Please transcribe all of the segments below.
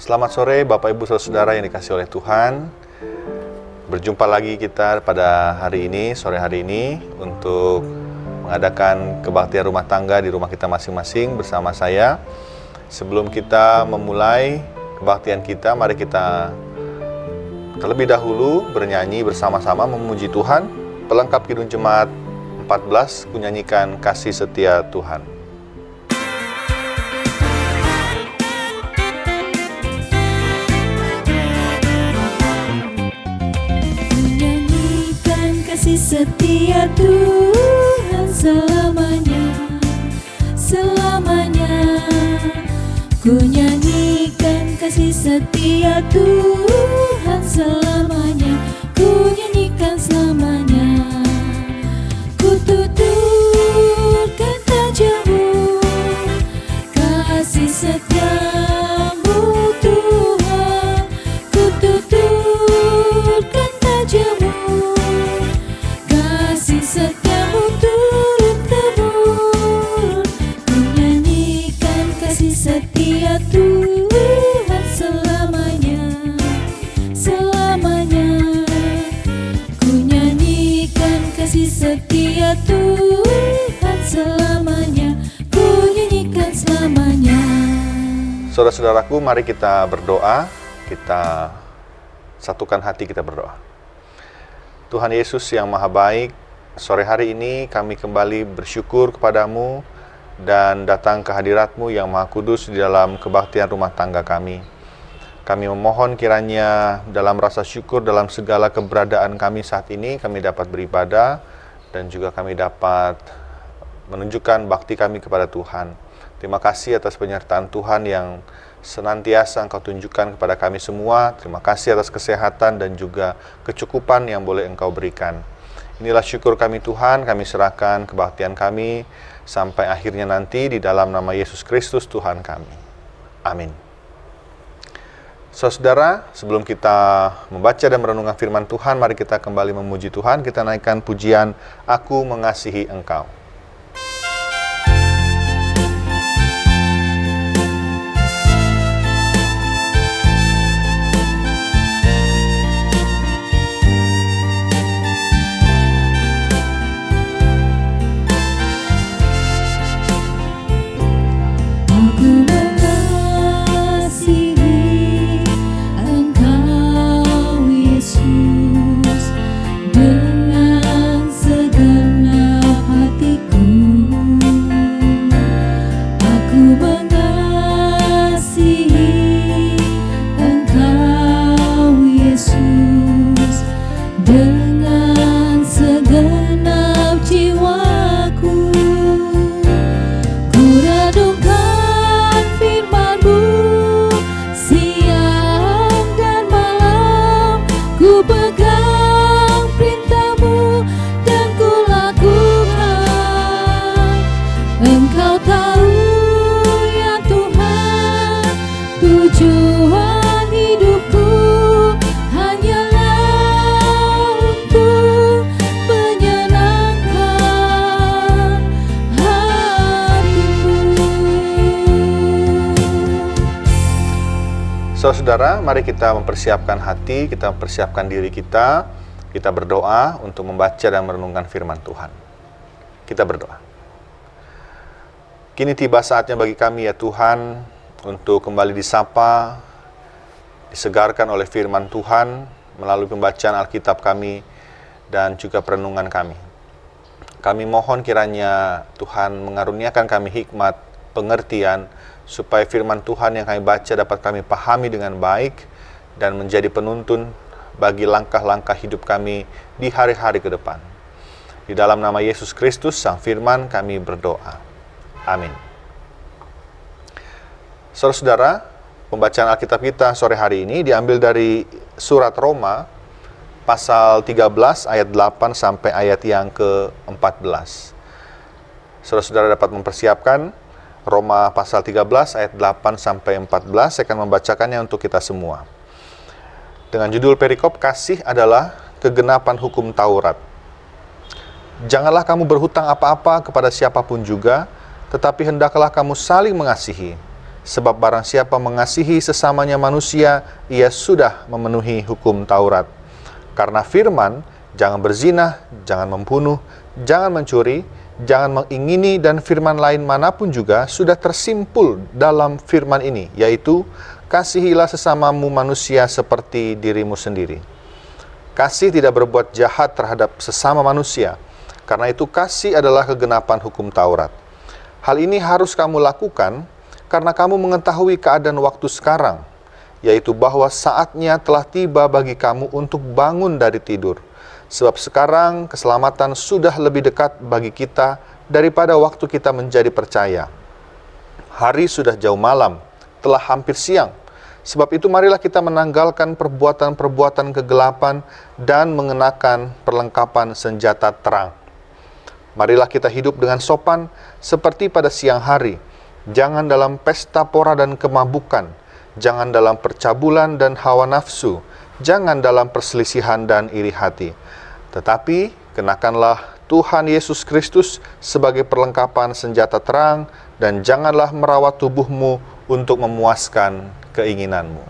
Selamat sore Bapak Ibu Saudara yang dikasihi oleh Tuhan. Berjumpa lagi kita pada hari ini, sore hari ini, untuk mengadakan kebaktian rumah tangga di rumah kita masing-masing bersama saya. Sebelum kita memulai kebaktian kita, mari kita terlebih dahulu bernyanyi bersama-sama memuji Tuhan. Pelengkap Kidung Jemaat 14, kunyanyikan kasih setia Tuhan. Kasih setia Tuhan selamanya, selamanya. Ku nyanyikan kasih setia Tuhan selamanya, ku nyanyikan selamanya. Ku tuturkan tajamu, kasih setiamu Tuhan. Ku tuturkan tajamu, setiamu turun-temurun. Ku nyanyikan kasih setia Tuhan selamanya, selamanya. Ku nyanyikan kasih setia Tuhan selamanya, ku nyanyikan selamanya. Saudara-saudaraku, mari kita berdoa. Kita satukan hati, kita berdoa. Tuhan Yesus yang Maha Baik, sore hari ini kami kembali bersyukur kepadamu dan datang ke hadirat-Mu yang Maha Kudus di dalam kebaktian rumah tangga kami. Kami memohon kiranya dalam rasa syukur dalam segala keberadaan kami saat ini, kami dapat beribadah dan juga kami dapat menunjukkan bakti kami kepada Tuhan. Terima kasih atas penyertaan Tuhan yang senantiasa Engkau tunjukkan kepada kami semua. Terima kasih atas kesehatan dan juga kecukupan yang boleh Engkau berikan. Inilah syukur kami Tuhan, kami serahkan kebaktian kami sampai akhirnya nanti di dalam nama Yesus Kristus Tuhan kami. Amin. Saudara, sebelum kita membaca dan merenungkan firman Tuhan, mari kita kembali memuji Tuhan. Kita naikkan pujian Aku Mengasihi Engkau. Saudara, mari kita mempersiapkan hati, kita mempersiapkan diri kita berdoa untuk membaca dan merenungkan firman Tuhan. Kita berdoa. Kini tiba saatnya bagi kami ya Tuhan, untuk kembali disapa, disegarkan oleh firman Tuhan, melalui pembacaan Alkitab kami, dan juga perenungan kami. Kami mohon kiranya Tuhan mengaruniakan kami hikmat, pengertian, supaya firman Tuhan yang kami baca dapat kami pahami dengan baik dan menjadi penuntun bagi langkah-langkah hidup kami di hari-hari ke depan. Di dalam nama Yesus Kristus, Sang Firman, kami berdoa. Amin. Saudara-saudara, pembacaan Alkitab kita sore hari ini diambil dari surat Roma, pasal 13 ayat 8 sampai ayat yang ke-14. Saudara-saudara dapat mempersiapkan Roma pasal 13 ayat 8 sampai 14, saya akan membacakannya untuk kita semua. Dengan judul perikop, kasih adalah kegenapan hukum Taurat. Janganlah kamu berhutang apa-apa kepada siapapun juga, tetapi hendaklah kamu saling mengasihi, Sebab barang siapa mengasihi sesamanya manusia, ia sudah memenuhi hukum Taurat. Karena firman, jangan berzina, jangan membunuh, jangan mencuri, jangan mengingini, dan firman lain manapun juga sudah tersimpul dalam firman ini, yaitu, kasihilah sesamamu manusia seperti dirimu sendiri. Kasih tidak berbuat jahat terhadap sesama manusia, karena itu kasih adalah kegenapan hukum Taurat. Hal ini harus kamu lakukan karena kamu mengetahui keadaan waktu sekarang, yaitu bahwa saatnya telah tiba bagi kamu untuk bangun dari tidur. Sebab sekarang keselamatan sudah lebih dekat bagi kita daripada waktu kita menjadi percaya. Hari sudah jauh malam, telah hampir siang. Sebab itu marilah kita menanggalkan perbuatan-perbuatan kegelapan dan mengenakan perlengkapan senjata terang. Marilah kita hidup dengan sopan seperti pada siang hari. Jangan dalam pesta pora dan kemabukan. Jangan dalam percabulan dan hawa nafsu. Jangan dalam perselisihan dan iri hati. Tetapi kenakanlah Tuhan Yesus Kristus sebagai perlengkapan senjata terang, dan janganlah merawat tubuhmu untuk memuaskan keinginanmu.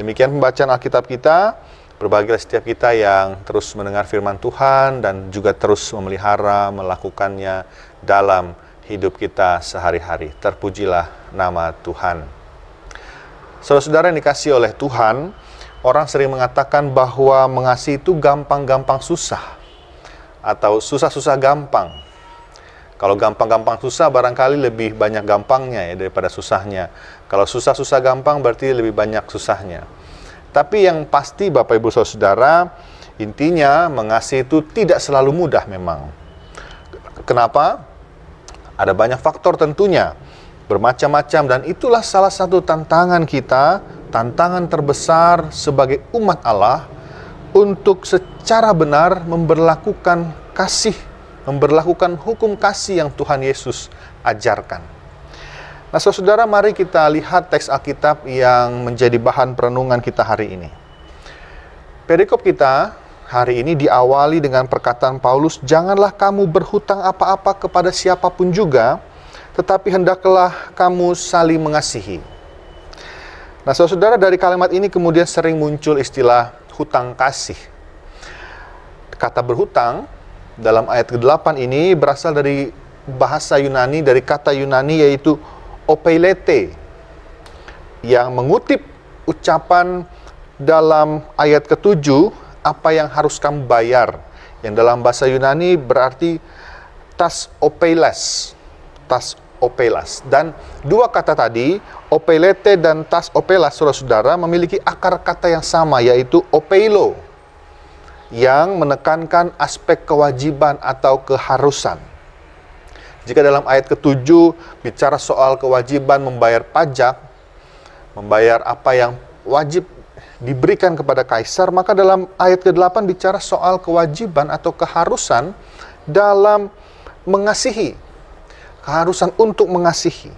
Demikian pembacaan Alkitab kita. Berbahagialah setiap kita yang terus mendengar firman Tuhan dan juga terus memelihara, melakukannya dalam hidup kita sehari-hari. Terpujilah nama Tuhan. Saudara-saudara yang dikasihi oleh Tuhan, orang sering mengatakan bahwa mengasihi itu gampang-gampang susah, atau susah-susah gampang. Kalau gampang-gampang susah, barangkali lebih banyak gampangnya ya daripada susahnya. Kalau susah-susah gampang, berarti lebih banyak susahnya. Tapi yang pasti Bapak Ibu Saudara, intinya mengasihi itu tidak selalu mudah memang. Kenapa? Ada banyak faktor tentunya, bermacam-macam, dan itulah salah satu tantangan kita, tantangan terbesar sebagai umat Allah, untuk secara benar memberlakukan kasih, memberlakukan hukum kasih yang Tuhan Yesus ajarkan. Nah, saudara, mari kita lihat teks Alkitab yang menjadi bahan perenungan kita hari ini. Perikop kita hari ini diawali dengan perkataan Paulus, "Janganlah kamu berhutang apa-apa kepada siapapun juga, tetapi hendaklah kamu saling mengasihi." Nah, saudara, dari kalimat ini kemudian sering muncul istilah hutang kasih. Kata berhutang dalam ayat ke-8 ini berasal dari bahasa Yunani, dari kata Yunani yaitu opeilete, yang mengutip ucapan dalam ayat ke-7, apa yang harus kamu bayar, yang dalam bahasa Yunani berarti tas opeilas, tas opeilas. Dan dua kata tadi, opeilete dan tas opeilas, saudara-saudara, memiliki akar kata yang sama, yaitu opeilo, yang menekankan aspek kewajiban atau keharusan. Jika dalam ayat ke-7 bicara soal kewajiban membayar pajak, membayar apa yang wajib diberikan kepada kaisar, maka dalam ayat ke-8 bicara soal kewajiban atau keharusan dalam mengasihi, keharusan untuk mengasihi.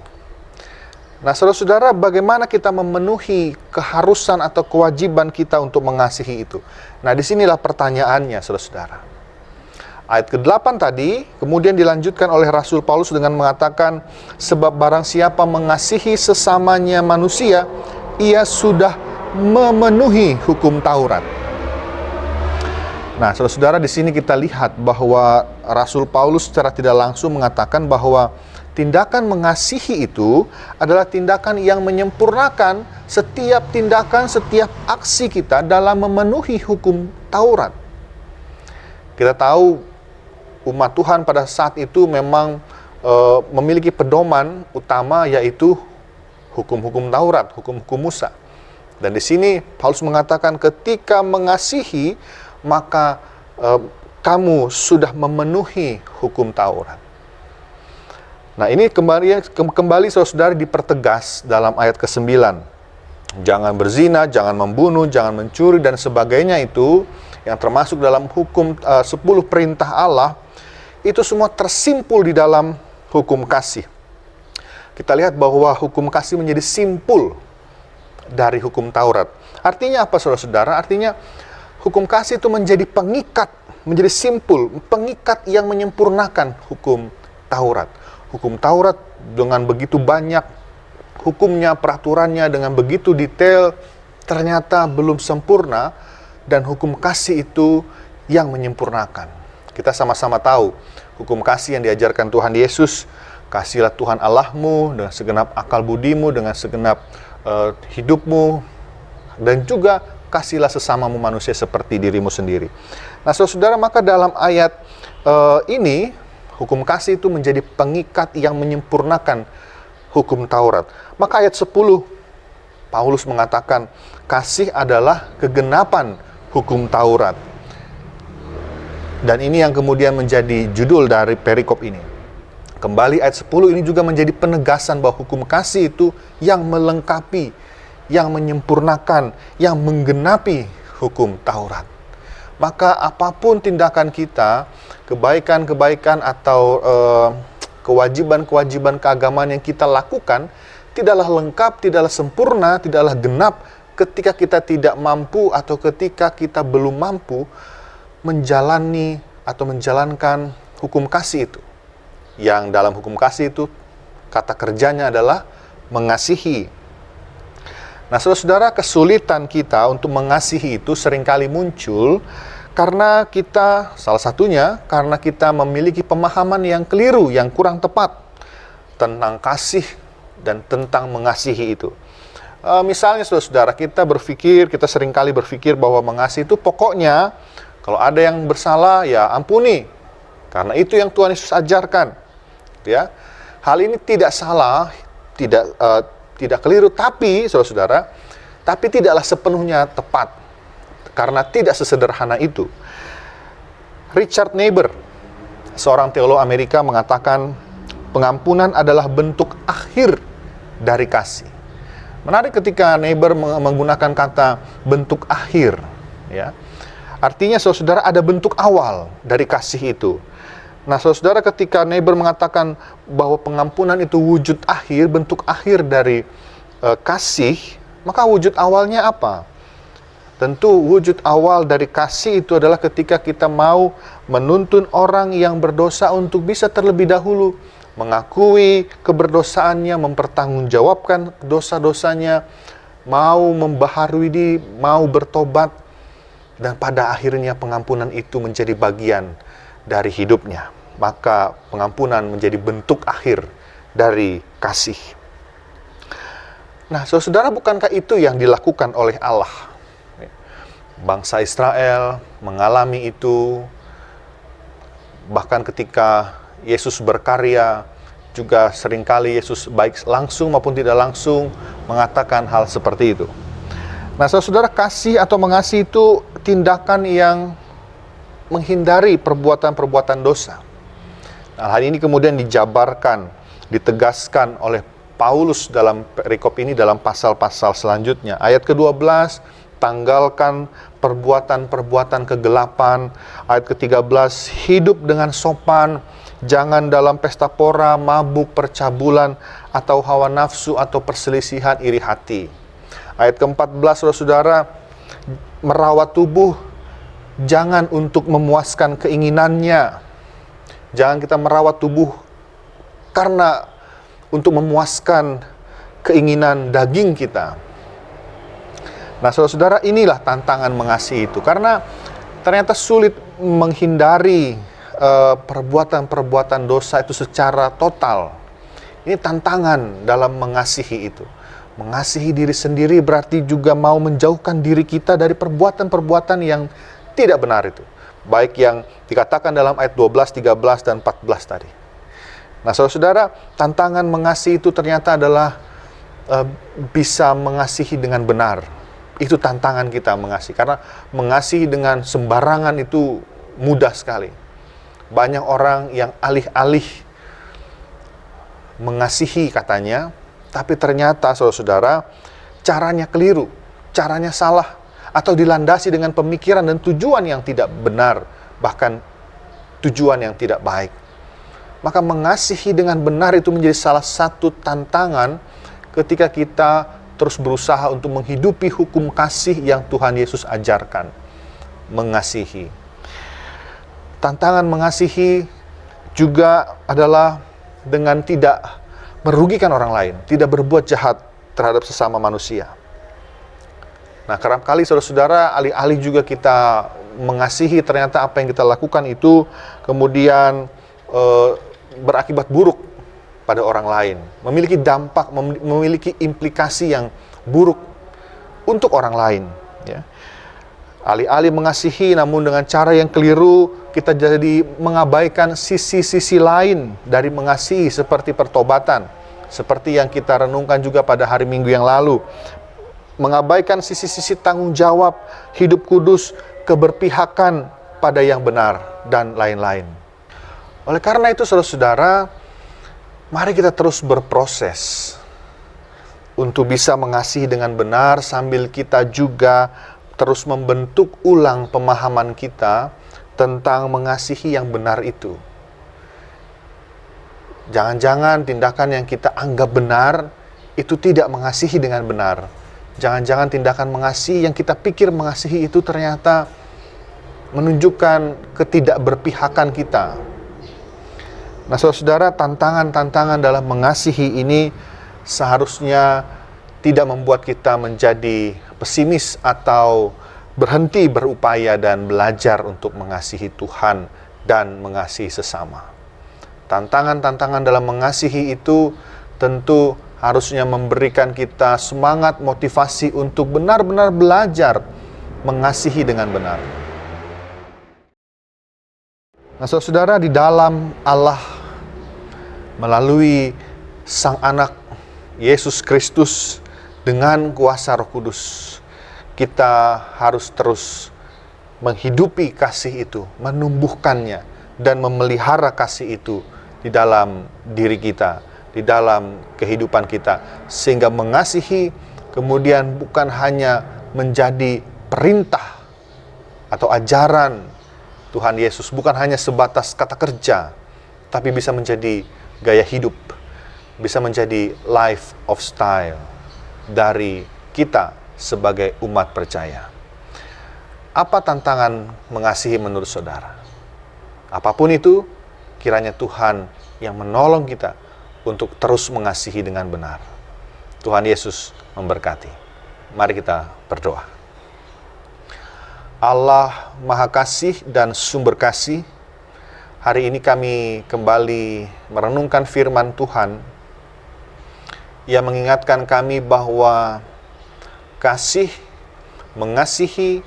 Nah, saudara-saudara, bagaimana kita memenuhi keharusan atau kewajiban kita untuk mengasihi itu? Nah, disinilah pertanyaannya, saudara-saudara. Ayat ke-8 tadi kemudian dilanjutkan oleh Rasul Paulus dengan mengatakan, "Sebab barang siapa mengasihi sesamanya manusia, ia sudah memenuhi hukum Taurat." Nah, saudara-saudara, di sini kita lihat bahwa Rasul Paulus secara tidak langsung mengatakan bahwa tindakan mengasihi itu adalah tindakan yang menyempurnakan setiap tindakan, setiap aksi kita dalam memenuhi hukum Taurat. Kita tahu umat Tuhan pada saat itu memang memiliki pedoman utama, yaitu hukum-hukum Taurat, hukum-hukum Musa. Dan di sini Paulus mengatakan ketika mengasihi, maka kamu sudah memenuhi hukum Taurat. Nah, ini kembali saudara dipertegas dalam ayat ke-9. Jangan berzina, jangan membunuh, jangan mencuri, dan sebagainya itu, yang termasuk dalam hukum 10 perintah Allah, itu semua tersimpul di dalam hukum kasih. Kita lihat bahwa hukum kasih menjadi simpul dari hukum Taurat. Artinya apa, saudara-saudara? Artinya hukum kasih itu menjadi pengikat, menjadi simpul, pengikat yang menyempurnakan hukum Taurat. Hukum Taurat dengan begitu banyak hukumnya, peraturannya dengan begitu detail, ternyata belum sempurna, dan hukum kasih itu yang menyempurnakan. Kita sama-sama tahu, hukum kasih yang diajarkan Tuhan Yesus, kasihilah Tuhan Allahmu dengan segenap akal budimu, dengan segenap hidupmu, dan juga kasihlah sesamamu manusia seperti dirimu sendiri. Nah, saudara, maka dalam ayat ini, hukum kasih itu menjadi pengikat yang menyempurnakan hukum Taurat. Maka ayat 10, Paulus mengatakan, kasih adalah kegenapan hukum Taurat. Dan ini yang kemudian menjadi judul dari perikop ini. Kembali ayat 10 ini juga menjadi penegasan bahwa hukum kasih itu yang melengkapi, yang menyempurnakan, yang menggenapi hukum Taurat. Maka apapun tindakan kita, kebaikan-kebaikan atau kewajiban-kewajiban keagamaan yang kita lakukan, tidaklah lengkap, tidaklah sempurna, tidaklah genap ketika kita tidak mampu atau ketika kita belum mampu menjalani atau menjalankan hukum kasih itu. Yang dalam hukum kasih itu, kata kerjanya adalah mengasihi. Nah, saudara, kesulitan kita untuk mengasihi itu seringkali muncul karena kita, salah satunya, karena kita memiliki pemahaman yang keliru, yang kurang tepat tentang kasih dan tentang mengasihi itu. Misalnya, saudara, kita seringkali berpikir bahwa mengasihi itu pokoknya, kalau ada yang bersalah, ya ampuni. Karena itu yang Tuhan Yesus ajarkan. Ya, hal ini tidak salah, tidak keliru, tapi saudara, tapi tidaklah sepenuhnya tepat, karena tidak sesederhana itu. Richard Niebuhr, seorang teolog Amerika, mengatakan pengampunan adalah bentuk akhir dari kasih. Menarik ketika Niebuhr menggunakan kata bentuk akhir, ya. Artinya saudara, ada bentuk awal dari kasih itu. Nah, saudara, ketika Niebuhr mengatakan bahwa pengampunan itu wujud akhir, bentuk akhir dari kasih, maka wujud awalnya apa? Tentu wujud awal dari kasih itu adalah ketika kita mau menuntun orang yang berdosa untuk bisa terlebih dahulu mengakui keberdosaannya, mempertanggungjawabkan dosa-dosanya, mau membaharui diri, mau bertobat, dan pada akhirnya pengampunan itu menjadi bagian dari hidupnya. Maka pengampunan menjadi bentuk akhir dari kasih. Nah, saudara, bukankah itu yang dilakukan oleh Allah? Bangsa Israel mengalami itu, bahkan ketika Yesus berkarya, juga seringkali Yesus baik langsung maupun tidak langsung mengatakan hal seperti itu. Nah, saudara, kasih atau mengasihi itu tindakan yang menghindari perbuatan-perbuatan dosa. Nah, hal ini kemudian dijabarkan, ditegaskan oleh Paulus dalam perikop ini dalam pasal-pasal selanjutnya. Ayat ke-12, tanggalkan perbuatan-perbuatan kegelapan. Ayat ke-13, hidup dengan sopan, jangan dalam pesta pora, mabuk, percabulan, atau hawa nafsu, atau perselisihan iri hati. Ayat ke-14, saudara, merawat tubuh, jangan untuk memuaskan keinginannya. Jangan kita merawat tubuh karena untuk memuaskan keinginan daging kita. Nah, saudara, inilah tantangan mengasihi itu. Karena ternyata sulit menghindari perbuatan-perbuatan dosa itu secara total. Ini tantangan dalam mengasihi itu. Mengasihi diri sendiri berarti juga mau menjauhkan diri kita dari perbuatan-perbuatan yang tidak benar itu. Baik yang dikatakan dalam ayat 12, 13, dan 14 tadi. Nah, saudara, tantangan mengasihi itu ternyata adalah bisa mengasihi dengan benar. Itu tantangan kita mengasihi. Karena mengasihi dengan sembarangan itu mudah sekali. Banyak orang yang alih-alih mengasihi katanya, tapi ternyata saudara, caranya keliru, caranya salah, atau dilandasi dengan pemikiran dan tujuan yang tidak benar, bahkan tujuan yang tidak baik. Maka mengasihi dengan benar itu menjadi salah satu tantangan ketika kita terus berusaha untuk menghidupi hukum kasih yang Tuhan Yesus ajarkan. Mengasihi. Tantangan mengasihi juga adalah dengan tidak merugikan orang lain, tidak berbuat jahat terhadap sesama manusia. Nah, kerap kali saudara-saudara, alih-alih juga kita mengasihi, ternyata apa yang kita lakukan itu kemudian berakibat buruk pada orang lain, memiliki dampak, memiliki implikasi yang buruk untuk orang lain. Ya. Alih-alih mengasihi, namun dengan cara yang keliru, kita jadi mengabaikan sisi-sisi lain dari mengasihi, seperti pertobatan, seperti yang kita renungkan juga pada hari Minggu yang lalu. Mengabaikan sisi-sisi tanggung jawab, hidup kudus, keberpihakan pada yang benar, dan lain-lain. Oleh karena itu, saudara-saudara, mari kita terus berproses untuk bisa mengasihi dengan benar, sambil kita juga terus membentuk ulang pemahaman kita tentang mengasihi yang benar itu. Jangan-jangan tindakan yang kita anggap benar itu tidak mengasihi dengan benar. Jangan-jangan tindakan mengasihi yang kita pikir mengasihi itu ternyata menunjukkan ketidakberpihakan kita. Nah, saudara-saudara, tantangan-tantangan dalam mengasihi ini seharusnya tidak membuat kita menjadi pesimis atau berhenti berupaya dan belajar untuk mengasihi Tuhan dan mengasihi sesama. Tantangan-tantangan dalam mengasihi itu tentu harusnya memberikan kita semangat, motivasi untuk benar-benar belajar mengasihi dengan benar. Nah, saudara, di dalam Allah melalui Sang Anak Yesus Kristus dengan kuasa Roh Kudus, kita harus terus menghidupi kasih itu, menumbuhkannya, dan memelihara kasih itu di dalam diri kita, di dalam kehidupan kita, sehingga mengasihi kemudian bukan hanya menjadi perintah atau ajaran Tuhan Yesus, bukan hanya sebatas kata kerja, tapi bisa menjadi gaya hidup, bisa menjadi life of style dari kita sebagai umat percaya. Apa tantangan mengasihi menurut saudara? Apapun itu, kiranya Tuhan yang menolong kita untuk terus mengasihi dengan benar. Tuhan Yesus memberkati. Mari kita berdoa. Allah Maha Kasih dan Sumber Kasih, hari ini kami kembali merenungkan firman Tuhan yang mengingatkan kami bahwa kasih, mengasihi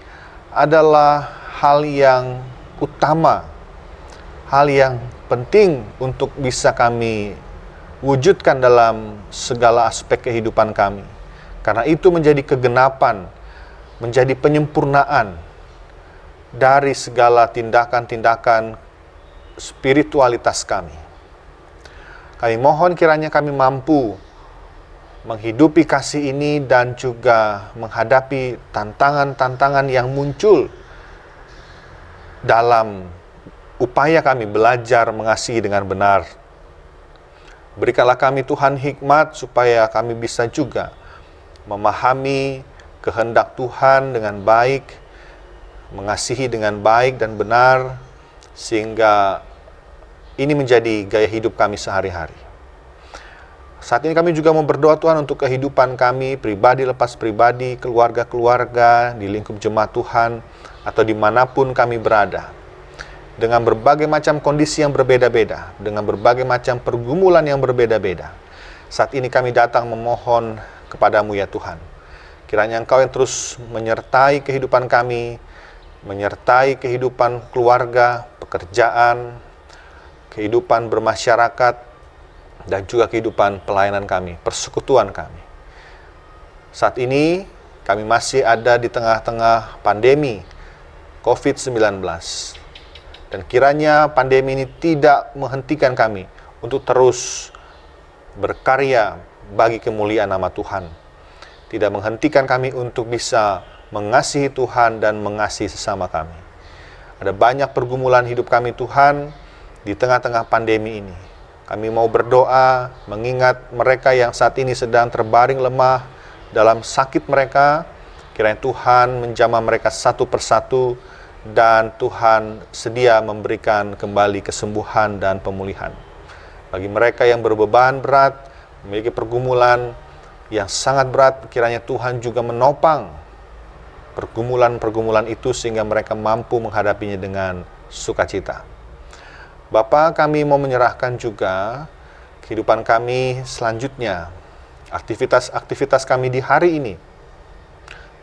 adalah hal yang utama, hal yang penting untuk bisa kami wujudkan dalam segala aspek kehidupan kami. Karena itu menjadi kegenapan, menjadi penyempurnaan dari segala tindakan-tindakan spiritualitas kami. Kami mohon kiranya kami mampu menghidupi kasih ini dan juga menghadapi tantangan-tantangan yang muncul dalam upaya kami belajar mengasihi dengan benar. Berikanlah kami Tuhan hikmat supaya kami bisa juga memahami kehendak Tuhan dengan baik, mengasihi dengan baik dan benar, sehingga ini menjadi gaya hidup kami sehari-hari. Saat ini kami juga mau berdoa Tuhan untuk kehidupan kami, pribadi lepas pribadi, keluarga-keluarga, di lingkup jemaat Tuhan, atau dimanapun kami berada. Dengan berbagai macam kondisi yang berbeda-beda, dengan berbagai macam pergumulan yang berbeda-beda. Saat ini kami datang memohon kepadamu ya Tuhan. Kiranya Engkau yang terus menyertai kehidupan kami, menyertai kehidupan keluarga, pekerjaan, kehidupan bermasyarakat, dan juga kehidupan pelayanan kami, persekutuan kami. Saat ini kami masih ada di tengah-tengah pandemi COVID-19. Dan kiranya pandemi ini tidak menghentikan kami untuk terus berkarya bagi kemuliaan nama Tuhan. Tidak menghentikan kami untuk bisa mengasihi Tuhan dan mengasihi sesama kami. Ada banyak pergumulan hidup kami Tuhan di tengah-tengah pandemi ini. Kami mau berdoa mengingat mereka yang saat ini sedang terbaring lemah dalam sakit mereka. Kiranya Tuhan menjamah mereka satu persatu dan Tuhan sedia memberikan kembali kesembuhan dan pemulihan. Bagi mereka yang berbeban berat, memiliki pergumulan yang sangat berat, kiranya Tuhan juga menopang pergumulan-pergumulan itu sehingga mereka mampu menghadapinya dengan sukacita. Bapa, kami mau menyerahkan juga kehidupan kami selanjutnya, aktivitas-aktivitas kami di hari ini.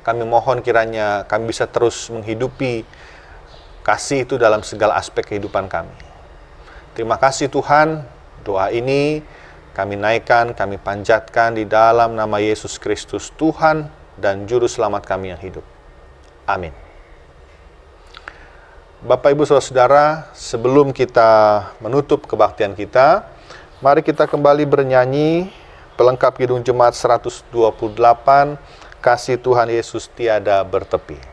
Kami mohon kiranya kami bisa terus menghidupi kasih itu dalam segala aspek kehidupan kami. Terima kasih Tuhan, doa ini kami naikkan, kami panjatkan di dalam nama Yesus Kristus, Tuhan dan Juru Selamat kami yang hidup. Amin. Bapak, Ibu, Saudara-saudara, sebelum kita menutup kebaktian kita, mari kita kembali bernyanyi pelengkap Kidung Jemaat 128, Kasih Tuhan Yesus Tiada Bertepi.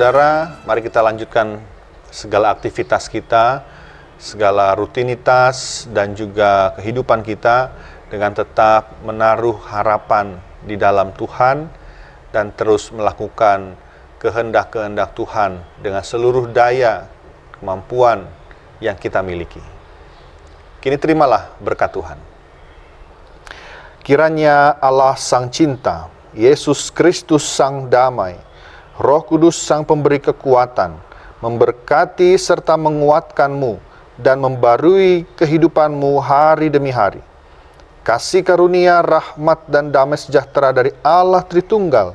Saudara, mari kita lanjutkan segala aktivitas kita, segala rutinitas dan juga kehidupan kita dengan tetap menaruh harapan di dalam Tuhan dan terus melakukan kehendak-kehendak Tuhan dengan seluruh daya kemampuan yang kita miliki. Kini terimalah berkat Tuhan. Kiranya Allah Sang Cinta, Yesus Kristus Sang Damai, Roh Kudus Sang Pemberi Kekuatan, memberkati serta menguatkanmu dan membarui kehidupanmu hari demi hari. Kasih karunia, rahmat, dan damai sejahtera dari Allah Tritunggal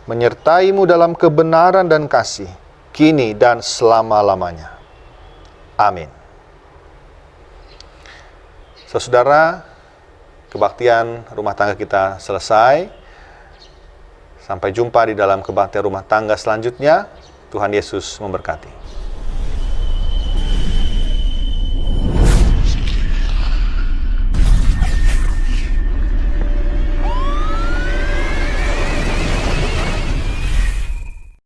menyertaimu dalam kebenaran dan kasih, kini dan selama-lamanya. Amin. Saudara, kebaktian rumah tangga kita selesai. Sampai jumpa di dalam kebaktian rumah tangga selanjutnya. Tuhan Yesus memberkati.